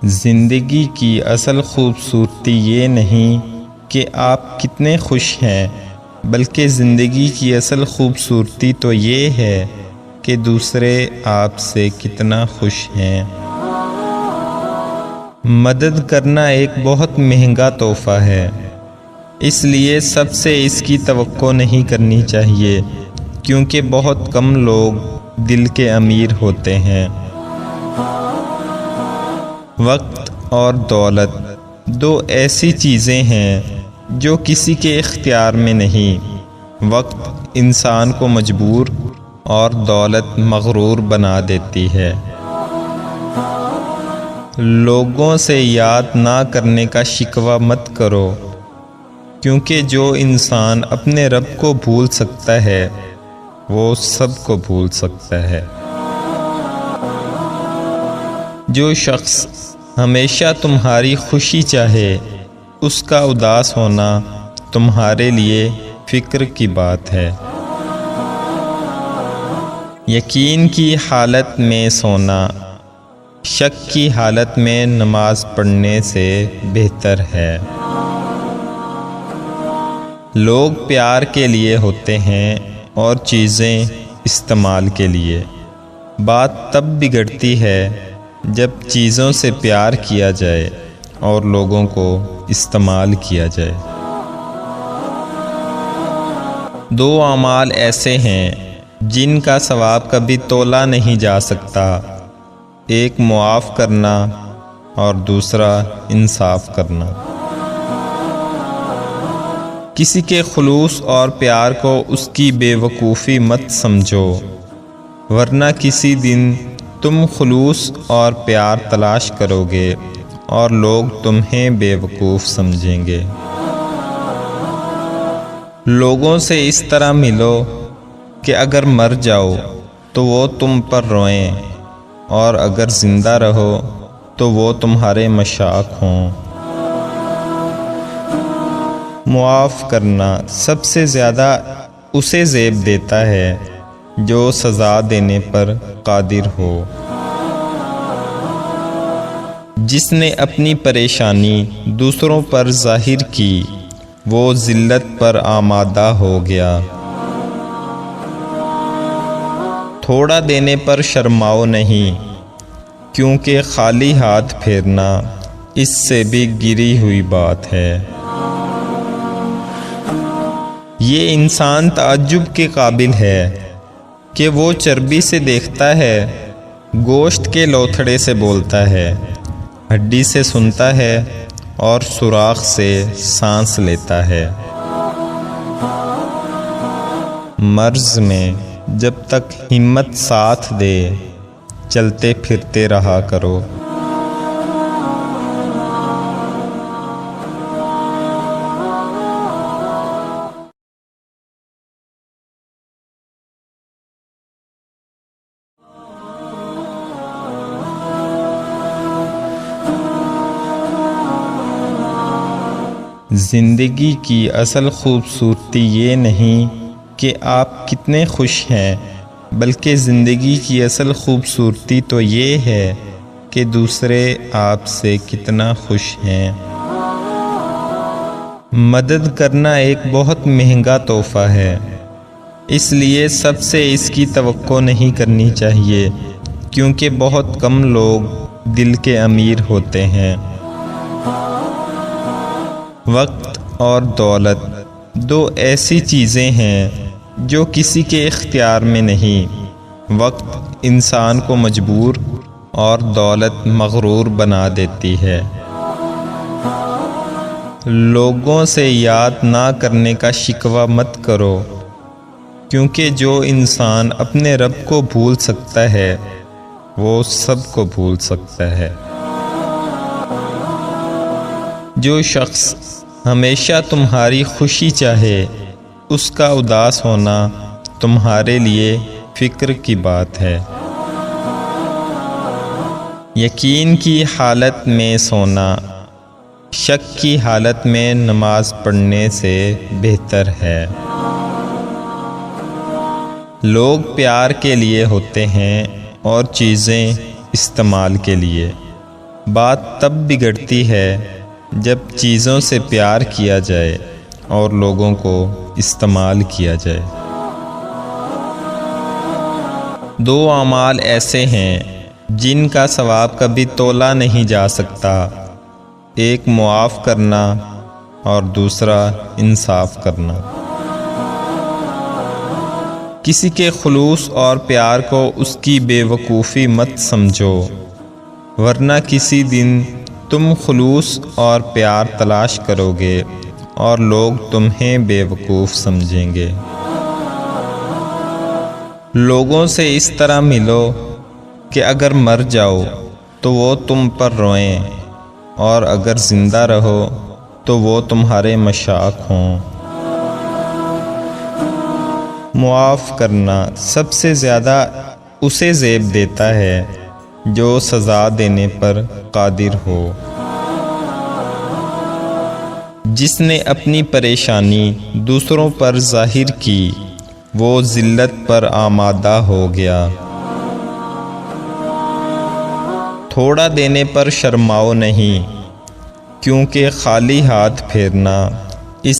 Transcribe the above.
زندگی کی اصل خوبصورتی یہ نہیں کہ آپ کتنے خوش ہیں، بلکہ زندگی کی اصل خوبصورتی تو یہ ہے کہ دوسرے آپ سے کتنا خوش ہیں۔ مدد کرنا ایک بہت مہنگا تحفہ ہے، اس لیے سب سے اس کی توقع نہیں کرنی چاہیے، کیونکہ بہت کم لوگ دل کے امیر ہوتے ہیں۔ وقت اور دولت دو ایسی چیزیں ہیں جو کسی کے اختیار میں نہیں۔ وقت انسان کو مجبور اور دولت مغرور بنا دیتی ہے۔ لوگوں سے یاد نہ کرنے کا شکوہ مت کرو، کیونکہ جو انسان اپنے رب کو بھول سکتا ہے وہ سب کو بھول سکتا ہے۔ جو شخص ہمیشہ تمہاری خوشی چاہے، اس کا اداس ہونا تمہارے لیے فکر کی بات ہے۔ یقین کی حالت میں سونا شک کی حالت میں نماز پڑھنے سے بہتر ہے۔ لوگ پیار کے لیے ہوتے ہیں اور چیزیں استعمال کے لیے۔ بات تب بگڑتی ہے جب چیزوں سے پیار کیا جائے اور لوگوں کو استعمال کیا جائے۔ دو اعمال ایسے ہیں جن کا ثواب کبھی تولا نہیں جا سکتا، ایک معاف کرنا اور دوسرا انصاف کرنا۔ کسی کے خلوص اور پیار کو اس کی بے وقوفی مت سمجھو، ورنہ کسی دن تم خلوص اور پیار تلاش کرو گے اور لوگ تمہیں بے وقوف سمجھیں گے۔ لوگوں سے اس طرح ملو کہ اگر مر جاؤ تو وہ تم پر روئیں، اور اگر زندہ رہو تو وہ تمہارے مشاق ہوں۔ معاف کرنا سب سے زیادہ اسے زیب دیتا ہے جو سزا دینے پر قادر ہو۔ جس نے اپنی پریشانی دوسروں پر ظاہر کی، وہ ذلت پر آمادہ ہو گیا۔ تھوڑا دینے پر شرماؤ نہیں، کیونکہ خالی ہاتھ پھیرنا اس سے بھی گری ہوئی بات ہے۔ یہ انسان تعجب کے قابل ہے کہ وہ چربی سے دیکھتا ہے، گوشت کے لوتھڑے سے بولتا ہے، ہڈی سے سنتا ہے اور سوراخ سے سانس لیتا ہے۔ مرض میں جب تک ہمت ساتھ دے، چلتے پھرتے رہا کرو۔ زندگی کی اصل خوبصورتی یہ نہیں کہ آپ کتنے خوش ہیں، بلکہ زندگی کی اصل خوبصورتی تو یہ ہے کہ دوسرے آپ سے کتنا خوش ہیں۔ مدد کرنا ایک بہت مہنگا تحفہ ہے، اس لیے سب سے اس کی توقع نہیں کرنی چاہیے، کیونکہ بہت کم لوگ دل کے امیر ہوتے ہیں۔ وقت اور دولت دو ایسی چیزیں ہیں جو کسی کے اختیار میں نہیں۔ وقت انسان کو مجبور اور دولت مغرور بنا دیتی ہے۔ لوگوں سے یاد نہ کرنے کا شکوہ مت کرو، کیونکہ جو انسان اپنے رب کو بھول سکتا ہے وہ سب کو بھول سکتا ہے۔ جو شخص ہمیشہ تمہاری خوشی چاہے، اس کا اداس ہونا تمہارے لیے فکر کی بات ہے۔ یقین کی حالت میں سونا شک کی حالت میں نماز پڑھنے سے بہتر ہے۔ لوگ پیار کے لیے ہوتے ہیں اور چیزیں استعمال کے لیے۔ بات تب بگڑتی ہے جب چیزوں سے پیار کیا جائے اور لوگوں کو استعمال کیا جائے۔ دو اعمال ایسے ہیں جن کا ثواب کبھی تولا نہیں جا سکتا، ایک معاف کرنا اور دوسرا انصاف کرنا۔ کسی کے خلوص اور پیار کو اس کی بے وقوفی مت سمجھو، ورنہ کسی دن تم خلوص اور پیار تلاش کرو گے اور لوگ تمہیں بے وقوف سمجھیں گے۔ لوگوں سے اس طرح ملو کہ اگر مر جاؤ تو وہ تم پر روئیں، اور اگر زندہ رہو تو وہ تمہارے مشاق ہوں۔ معاف کرنا سب سے زیادہ اسے زیب دیتا ہے جو سزا دینے پر قادر ہو۔ جس نے اپنی پریشانی دوسروں پر ظاہر کی وہ ذلت پر آمادہ ہو گیا۔ تھوڑا دینے پر شرماؤ نہیں، کیونکہ خالی ہاتھ پھیرنا